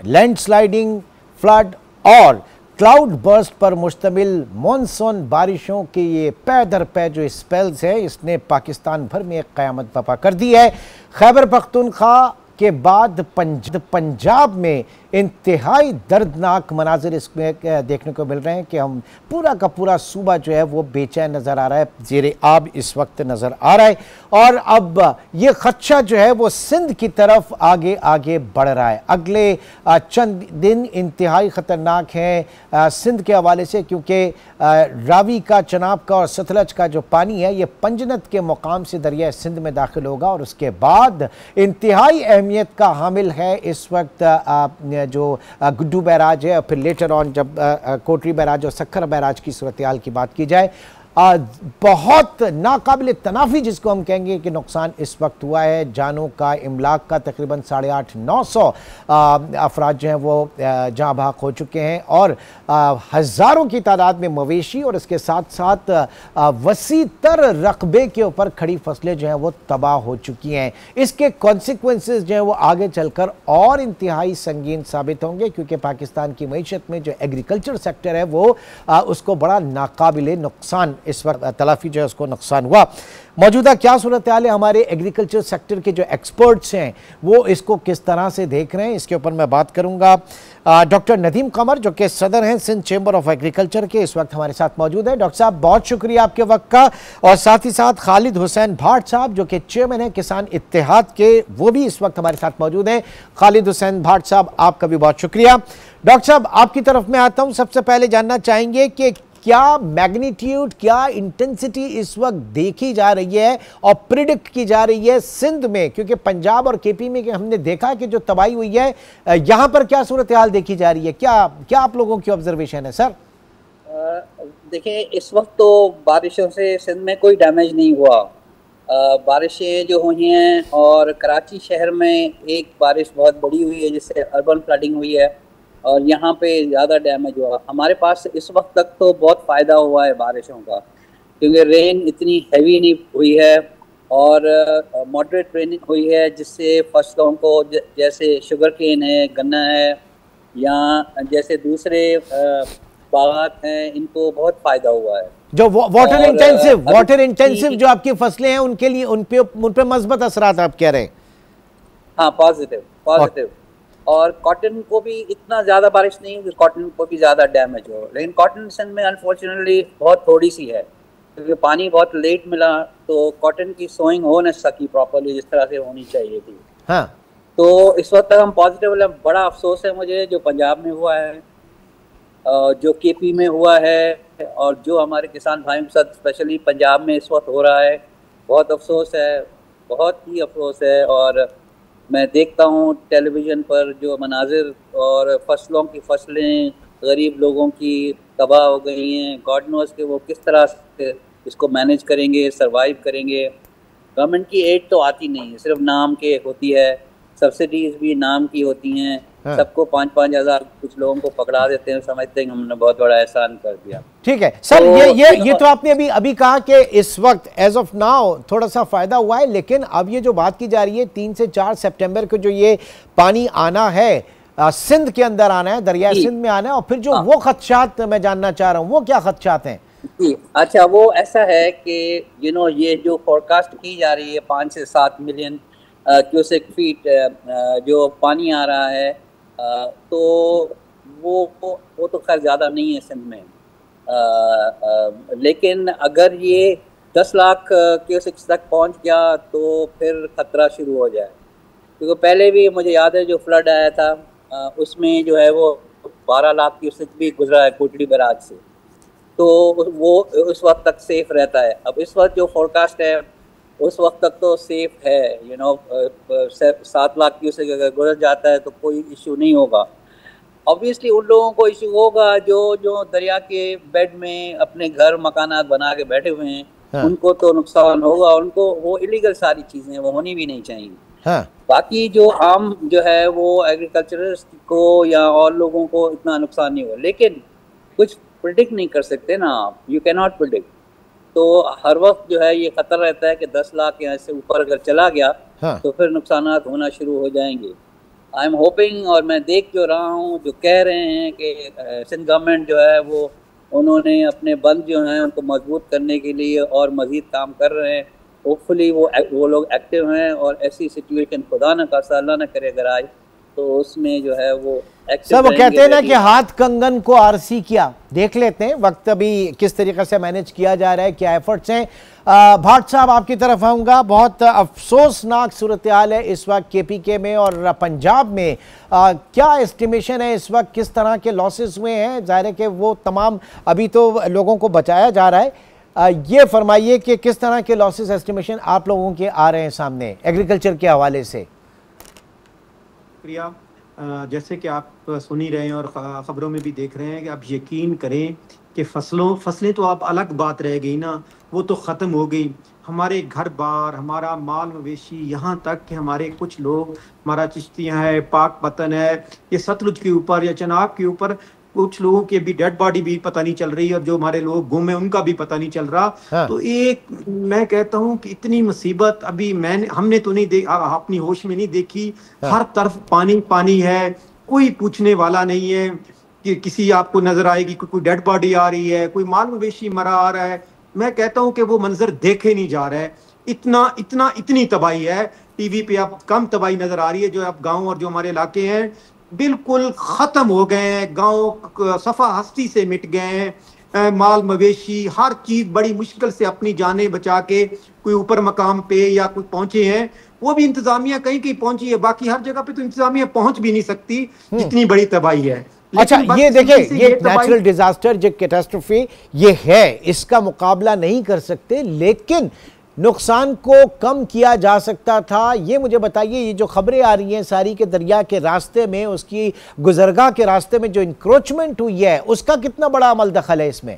Landsliding, flood और cloud burst पर मुश्तमिल मॉनसून बारिशों के ये पै दर पै जो स्पेल्स है, इसने पाकिस्तान भर में एक क़यामत बर्पा कर दी है। खैबर पख्तूनख्वा के बाद पंजाब में इंतहाई दर्दनाक मनाजिर इसमें देखने को मिल रहे हैं कि हम पूरा का पूरा सूबा जो है वो बेचैन नज़र आ रहा है, ज़ेरे आब इस वक्त नज़र आ रहा है। और अब ये खदशा जो है वो सिंध की तरफ आगे आगे बढ़ रहा है। अगले चंद दिन इंतहाई ख़तरनाक हैं सिंध के हवाले से, क्योंकि रावी का, चनाब का और सतलज का जो पानी है ये पंजनत के मुकाम से दरिया सिंध में दाखिल होगा और उसके बाद इंतहाई अहमियत का हामिल है इस वक्त जो गुड्डू बैराज है, और फिर लेटर ऑन जब कोटरी बैराज और सक्खर बैराज की सूरत हाल की बात की जाए, बहुत नाकाबिल तनाफी जिसको हम कहेंगे कि नुकसान इस वक्त हुआ है। जानों का, इमलाक का तकरीबन 850-900 अफराद जो हैं वो जहाँ भाग हो चुके हैं और हज़ारों की तादाद में मवेशी और इसके साथ साथ वसी तर रकबे के ऊपर खड़ी फसलें जो हैं वो तबाह हो चुकी हैं। इसके कॉन्सिक्वेंसेस जो हैं वो आगे चलकर और इंतहाई संगीन साबित होंगे, क्योंकि पाकिस्तान की मईशत में जो एग्रीकल्चर सेक्टर है वो उसको बड़ा नाकाबिल नुकसान इस वक्त तलाफी जो है उसको नुकसान हुआ। मौजूदा क्या सूरत हाल है, हमारे एग्रीकल्चर सेक्टर के जो एक्सपर्ट्स हैं वो इसको किस तरह से देख रहे हैं, इसके ऊपर मैं बात करूंगा। डॉक्टर नदीम कमर जो कि सदर हैं सिंध चैम्बर ऑफ एग्रीकल्चर के, इस वक्त हमारे साथ मौजूद है। डॉक्टर साहब बहुत शुक्रिया आपके वक्त का। और साथ ही साथ खालिद हुसैन भाट साहब जो कि चेयरमैन हैं किसान इत्तेहाद के, वो भी इस वक्त हमारे साथ मौजूद हैं। खालिद हुसैन भाट साहब आपका भी बहुत शुक्रिया। डॉक्टर साहब आपकी तरफ में आता हूँ, सबसे पहले जानना चाहेंगे कि क्या मैग्नीट्यूड, क्या इंटेंसिटी इस वक्त देखी जा रही है और प्रिडिक्ट की जा रही है सिंध में, क्योंकि पंजाब और केपी में हमने देखा कि जो तबाही हुई है, यहां पर क्या सूरत हाल देखी जा रही है, क्या आप लोगों की ऑब्जर्वेशन है सर? देखिए, इस वक्त तो बारिशों से सिंध में कोई डैमेज नहीं हुआ। बारिशें जो हुई हैं और कराची शहर में एक बारिश बहुत बड़ी हुई है जिससे अर्बन फ्लडिंग हुई है और यहाँ पे ज़्यादा डैमेज हुआ। हमारे पास इस वक्त तक तो बहुत फ़ायदा हुआ है बारिशों का, क्योंकि रेन इतनी हैवी नहीं हुई है और मॉडरेट रेन हुई है, जिससे फसलों को जैसे शुगर केन है, गन्ना है या जैसे दूसरे बागात हैं, इनको बहुत फ़ायदा हुआ है। जो वाटर इंटेंसिव जो आपकी फसलें हैं उनके लिए उन पे मस्बत असरात आप कह रहे हैं? हाँ, पॉजिटिव। और कॉटन को भी इतना ज़्यादा बारिश नहीं है कि कॉटन को भी ज़्यादा डैमेज हो, लेकिन कॉटन सिंध में अनफॉर्चुनेटली बहुत थोड़ी सी है, क्योंकि पानी बहुत लेट मिला तो कॉटन की सोइंग हो न सकी प्रॉपरली जिस तरह से होनी चाहिए थी। हाँ। तो इस वक्त तक हम पॉजिटिव हैं। बड़ा अफसोस है मुझे जो पंजाब में हुआ है, जो केपी में हुआ है और जो हमारे किसान भाइयों के साथ स्पेशली पंजाब में इस वक्त हो रहा है। बहुत अफसोस है, बहुत ही अफसोस है। और मैं देखता हूँ टेलीविज़न पर जो मनाजिर और फसलों की फसलें गरीब लोगों की तबाह हो गई हैं। गॉड नोज़ के वो किस तरह से इसको मैनेज करेंगे, सरवाइव करेंगे। गवर्नमेंट की एड तो आती नहीं है, सिर्फ नाम के होती है। सब्सिडीज़ भी नाम की होती हैं। हाँ। सबको 5-5 हज़ार, कुछ लोगों को पकड़ा देते हैं, समझते हैं हमने बहुत बड़ा एहसान कर दिया। ठीक है सर, ये तो आपने अभी कहा कि इस वक्त एज ऑफ नाउ थोड़ा सा फायदा हुआ है, लेकिन अब ये जो बात की जा रही है 3 से 4 सितंबर को जो ये पानी आना है, सिंध के अंदर आना है, दरिया सिंध में आना है, और फिर जो वो खदशात मैं जानना चाह रहा हूँ वो क्या खदशात हैं? जी अच्छा, वो ऐसा है कि ये जो फोरकास्ट की जा रही है 5 से 7 मिलियन क्यूसेक फीट जो पानी आ रहा है, तो वो तो खैर ज़्यादा नहीं है सिंध में। लेकिन अगर ये 10 लाख क्यूसेक तक पहुंच गया तो फिर ख़तरा शुरू हो जाए, क्योंकि पहले भी मुझे याद है जो फ्लड आया था उसमें जो है वो 12 लाख क्यूसेक भी गुजरा है कोटड़ी बैराज से, तो वो उस वक्त तक सेफ रहता है। अब इस वक्त जो फोरकास्ट है उस वक्त तक तो सेफ है, 7 लाख क्यूसेक अगर गुजर जाता है तो कोई इशू नहीं होगा। ऑब्वियसली उन लोगों को इशू होगा जो दरिया के बेड में अपने घर मकानात बना के बैठे हुए हैं। हाँ। उनको तो नुकसान होगा, उनको वो इलीगल सारी चीज़ें वो होनी भी नहीं चाहिए। हाँ। बाकी जो आम जो है वो एग्रीकल्चरिस्ट को या और लोगों को इतना नुकसान नहीं होगा, लेकिन कुछ प्रिडिक्ट नहीं कर सकते ना आप, यू कैन नॉट प्रिडिक्ट। तो हर वक्त जो है ये खतरा रहता है कि 10 लाख यहाँ से ऊपर अगर चला गया। हाँ। तो फिर नुकसानात होना शुरू हो जाएंगे। आई एम होपिंग, और मैं देख जो रहा हूँ, जो कह रहे हैं कि सिंध गवर्नमेंट जो है वो उन्होंने अपने बंद जो हैं उनको मजबूत करने के लिए और मज़ीद काम कर रहे हैं। होपफुली वो लोग एक्टिव हैं, और ऐसी सिचुएशन खुदा न खास्ता अल्लाह न करे अगर आए तो उसमें जो है वो सब वो कहते हैं ना कि हाथ कंगन को आरसी किया। देख लेते हैं वक्त अभी किस तरीके से मैनेज किया जा रहा है, क्या एफर्ट्स हैं। भाट साहब आपकी तरफ आऊँगा। बहुत अफसोसनाक सूरत हाल है इस वक्त KPK में और पंजाब में। क्या एस्टिमेशन है इस वक्त, किस तरह के लॉसेस हुए हैं? जाहिर है कि वो तमाम अभी तो लोगों को बचाया जा रहा है। ये फरमाइए कि किस तरह के लॉसेस एस्टिमेशन आप लोगों के आ रहे हैं सामने एग्रीकल्चर के हवाले से। प्रिया, जैसे कि आप सुन ही रहे हैं और ख़बरों में भी देख रहे हैं कि आप यकीन करें कि फसलें तो आप अलग बात रह गई ना, वो तो ख़त्म हो गई। हमारे घर बार, हमारा माल मवेशी, यहाँ तक कि हमारे कुछ लोग, हमारा चिश्तियाँ है, पाक पतन है, ये सतलुज के ऊपर या चनाब के ऊपर कुछ लोगों की अभी डेड बॉडी भी पता नहीं चल रही, और जो हमारे लोग गुम है उनका भी पता नहीं चल रहा। हाँ। तो एक मैं कहता हूँ कि इतनी मुसीबत अभी हमने तो नहीं अपनी होश में नहीं देखी। हाँ। हर तरफ पानी पानी है, कोई पूछने वाला नहीं है कि किसी आपको नजर आएगी कोई डेड बॉडी आ रही है, कोई माल मवेशी मरा आ रहा है। मैं कहता हूँ कि वो मंजर देखे नहीं जा रहा है। इतनी तबाही है। टीवी पे आप कम तबाही नजर आ रही है। जो आप गाँव और जो हमारे इलाके हैं बिल्कुल खत्म हो गए हैं, गांव सफा हस्ती से मिट गए हैं। माल मवेशी हर चीज बड़ी मुश्किल से अपनी जानें बचा के कोई ऊपर मकाम पे या कोई पहुंचे हैं। वो भी इंतजामिया कहीं कहीं पहुंची है, बाकी हर जगह पे तो इंतजामिया पहुंच भी नहीं सकती, जितनी बड़ी तबाही है। अच्छा, ये देखिए, ये नेचुरल डिजास्टर जो कैटास्ट्रोफी ये है, इसका मुकाबला नहीं कर सकते, लेकिन नुकसान को कम किया जा सकता था। ये मुझे बताइए, ये जो खबरें आ रही हैं सारी के दरिया के रास्ते में, उसकी गुजरगाह के रास्ते में जो इंक्रोचमेंट हुई है, उसका कितना बड़ा अमल दखल है इसमें?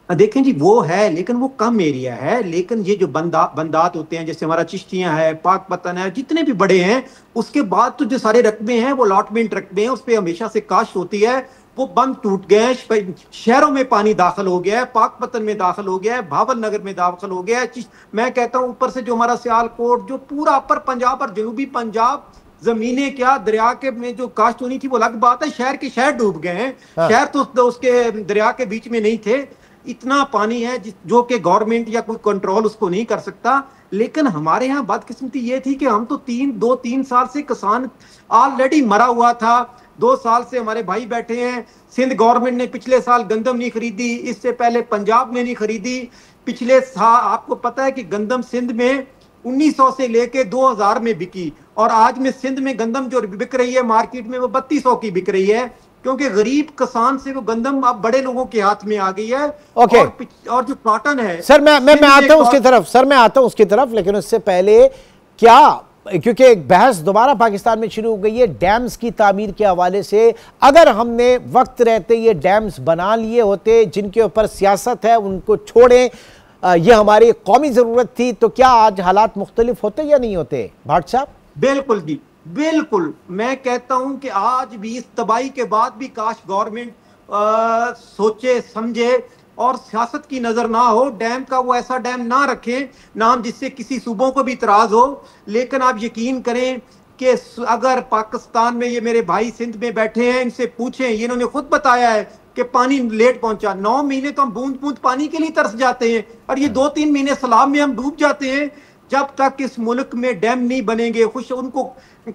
देखें जी, वो है लेकिन वो कम एरिया है। लेकिन ये जो बंदात होते हैं, जैसे हमारा चिश्तियां है, पाक पतन है, जितने भी बड़े हैं, उसके बाद तो जो सारे रकबे हैं वो अलॉटमेंट रकबे हैं, उस पर हमेशा से काश्त होती है। वो बंद टूट गए हैं, शहरों में पानी दाखिल हो गया है, पाक पतन में दाखिल हो गया है, भावल नगर में दाखिल हो गया है। मैं कहता हूँ ऊपर से जो हमारा सियालकोट, जो पूरा अपर पंजाब और जनूबी पंजाब, जमीनें क्या दरिया के में जो काश्त होनी थी वो अलग बात है, शहर के शहर डूब गए हैं। हाँ। शहर तो उसके दरिया के बीच में नहीं थे। इतना पानी है जो कि गवर्नमेंट या कोई कंट्रोल उसको नहीं कर सकता। लेकिन हमारे यहाँ बदकिस्मती ये थी कि हम तो 2-3 साल से किसान ऑलरेडी मरा हुआ था। 2 साल से हमारे भाई बैठे हैं। सिंध गवर्नमेंट ने पिछले साल गंदम नहीं खरीदी, इससे पहले पंजाब ने नहीं खरीदी। पिछले साल आपको पता है कि गंदम सिंध में 1900 से लेके 2000 में बिकी, और आज में सिंध में गंदम जो बिक रही है मार्केट में वो 3200 की बिक रही है, क्योंकि गरीब किसान से वो गंदम अब बड़े लोगों के हाथ में आ गई है। ओके। और जो कॉटन है, सर मैं आता हूं उसकी तरफ, सर मैं आता हूं उसकी तरफ, लेकिन उससे पहले क्या, क्योंकि एक बहस दोबारा पाकिस्तान में शुरू हो गई है डैम्स की तामीर के हवाले से। अगर हमने वक्त रहते ये डैम्स बना लिए होते, जिनके ऊपर सियासत है उनको छोड़ें, ये हमारी कौमी जरूरत थी, तो क्या आज हालात मुख्तलिफ होते या नहीं होते? भाट साहब। बिल्कुल जी, बिल्कुल। मैं कहता हूं कि आज भी इस तबाही के बाद भी काश गवर्नमेंट सोचे समझे और सियासत की नजर ना हो, डैम का वो ऐसा डैम ना रखे नाम जिससे किसी सूबों को भी इतराज हो। लेकिन आप यकीन करें कि अगर पाकिस्तान में, ये मेरे भाई सिंध में बैठे हैं, इनसे पूछें, ये इन्होंने खुद बताया है कि पानी लेट पहुंचा। 9 महीने तो हम बूंद बूंद पानी के लिए तरस जाते हैं, और ये 2-3 महीने सैलाब में हम डूब जाते हैं। जब तक इस मुल्क में डैम नहीं बनेंगे, उनको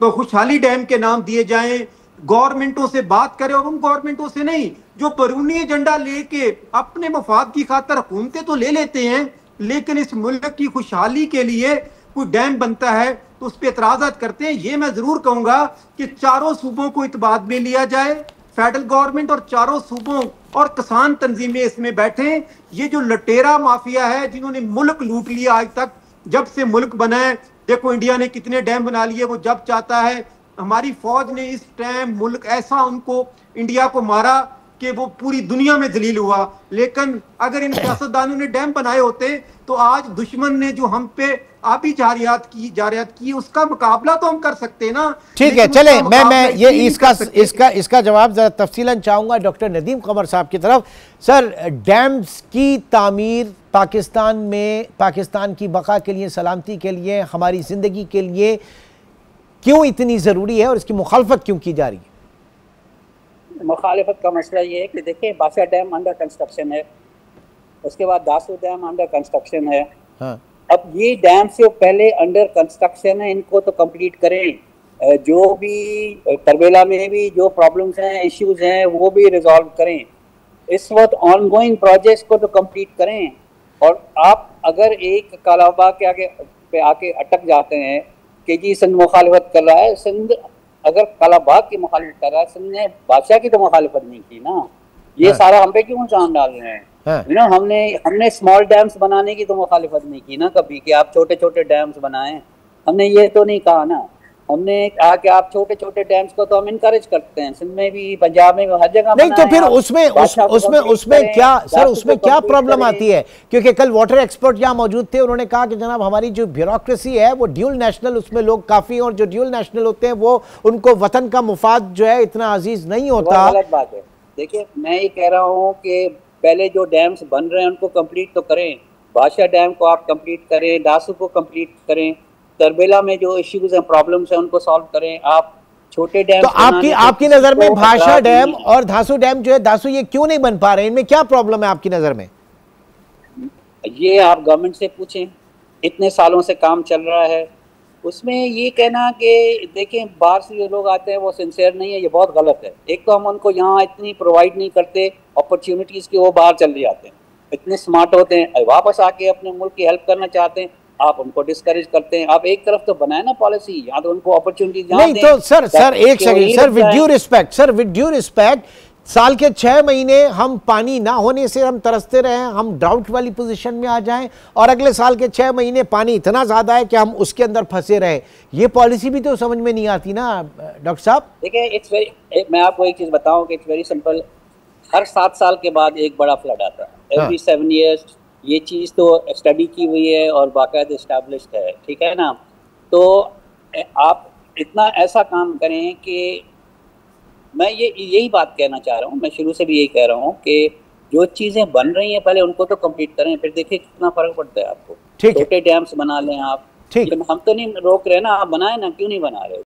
खुशहाली डैम के नाम दिए जाएं, गवर्नमेंटों से बात करें, और उन गवर्नमेंटों से नहीं जो बैरूनी एजेंडा लेके अपने मफाद की खातर हुकूमतें तो ले लेते हैं, लेकिन इस मुल्क की खुशहाली के लिए कोई डैम बनता है तो उस पर एतराज़ात करते हैं। ये मैं जरूर कहूंगा कि चारों सूबों को इत्मीनान में लिया जाए, फेडरल गवर्नमेंट और चारों सूबों और किसान तंजीमें इसमें बैठे। ये जो लटेरा माफिया है जिन्होंने मुल्क लूट लिया आज तक, जब से मुल्क बना है, देखो इंडिया ने कितने डैम बना लिए, वो जब चाहता है। हमारी फौज ने इस टाइम मुल्क ऐसा उनको इंडिया को मारा कि वो पूरी दुनिया में जलील हुआ। लेकिन अगर इन सियासतदानों ने डैम बनाए होते तो आज दुश्मन ने जो हम पे आबी जारियात की उसका मुकाबला तो हम कर सकते ना। ठीक है, चले मैं ये इसका जवाब जरा तफसीलन चाहूंगा डॉक्टर नदीम कमर साहब की तरफ। सर, डैम्स की तामीर पाकिस्तान में, पाकिस्तान की बका के लिए, सलामती के लिए, हमारी जिंदगी के लिए क्यों इतनी ज़रूरी है और इसकी मुखालफत क्यों की जा रही है? मुखालिफत का मसला ये है कि देखिए बासा डैम अंडर कंस्ट्रक्शन है, उसके बाद दासू डैम अंडर कंस्ट्रक्शन है। हाँ। अब ये डैम से पहले अंडर कंस्ट्रक्शन है, इनको तो कंप्लीट करें। जो भी तरबेला में भी जो प्रॉब्लम्स हैं, इश्यूज हैं, वो भी रिजॉल्व करें। इस वक्त ऑनगोइंग प्रोजेक्ट्स को तो कंप्लीट करें। और आप अगर एक कालाबाग के आगे पे आके अटक जाते हैं कि जी सिंध मुखालिफत कर रहा है, सिंध अगर कालाबाग की मुखालिफत कर रहा है, सिंध ने बादशाह की तो मुखालिफत नहीं की ना। ये सारा हम पे क्यों इल्जाम डाल रहे हैं? हमने स्मॉल डैम्स बनाने की तो मुखालिफत नहीं की ना कभी, कि आप छोटे छोटे डैम्स बनाएं। हमने ये तो नहीं कहा ना। हमने कहा कि आप छोटे छोटे डैम्स को तो हम इनकरेज करते हैं, सिंध में भी, पंजाब में भी, हर जगह। नहीं तो फिर उसमें क्या सर, उसमें क्या प्रॉब्लम आती है? क्योंकि कल वाटर एक्सपर्ट यहाँ मौजूद थे, उन्होंने कहा कि जनाब हमारी जो ब्यूरोक्रेसी है वो ड्यूल नेशनल, उसमें लोग काफी, और जो ड्यूल नेशनल होते हैं वो उनको वतन का मुफाद जो है इतना अजीज नहीं होता। गलत बात है। देखिए मैं ये कह रहा हूँ कि पहले जो डैम्स बन रहे हैं उनको कंप्लीट तो करें। बादशाह डैम को आप कंप्लीट करें, दासू को कंप्लीट करें, तरबेला में जो इश्यूज हैं, प्रॉब्लम्स हैं, उनको सॉल्व करें। आप छोटे डैम तो आपकी नजर में भाषा डैम और धासू डैम जो है, दासू, ये क्यों नहीं बन पा रहे? इनमें क्या प्रॉब्लम है आपकी नजर में? ये आप गवर्नमेंट से पूछें, इतने सालों से काम चल रहा है। उसमें ये कहना कि देखें बाहर से जो लोग आते हैं वो सिंसियर नहीं है, ये बहुत गलत है। एक तो हम उनको यहाँ इतनी प्रोवाइड नहीं करते अपॉर्चुनिटीज़ की, वो बाहर चले जाते हैं। इतने स्मार्ट होते हैं, वापस आके अपने मुल्क की हेल्प करना चाहते हैं, आप उनको डिस्करेज करते हैं। आप एक तरफ तो बनाए ना पॉलिसी, यहाँ तो उनको अपॉर्चुनिटीज नहीं तो सर एक second sir, with due respect, साल के 6 महीने हम पानी ना होने से हम तरसते रहे, हम ड्राउट वाली पोजीशन में आ जाएं, और अगले साल के 6 महीने पानी इतना ज्यादा है कि हम उसके अंदर फंसे रहे। ये पॉलिसी भी तो समझ में नहीं आती ना डॉक्टर साहब। देखिए मैं आपको एक चीज बताऊं कि इट्स वेरी सिंपल। हर 7 साल के बाद एक बड़ा फ्लड आता है, एवरी 7 years। ये चीज़ तो स्टडी की हुई है और बाकायदा इस्टेब्लिश्ड है, ठीक है ना। तो आप इतना ऐसा काम करें कि मैं यही बात कहना चाह रहा हूँ, मैं शुरू से भी यही कह रहा हूँ कि जो चीज़ें बन रही हैं पहले उनको तो कंप्लीट करें, फिर देखिए कितना फर्क पड़ता है आपको। छोटे डैम्स बना लें आप, ठीक है। हम तो नहीं रोक रहे ना, आप बनाए ना, क्यों नहीं बना रहे?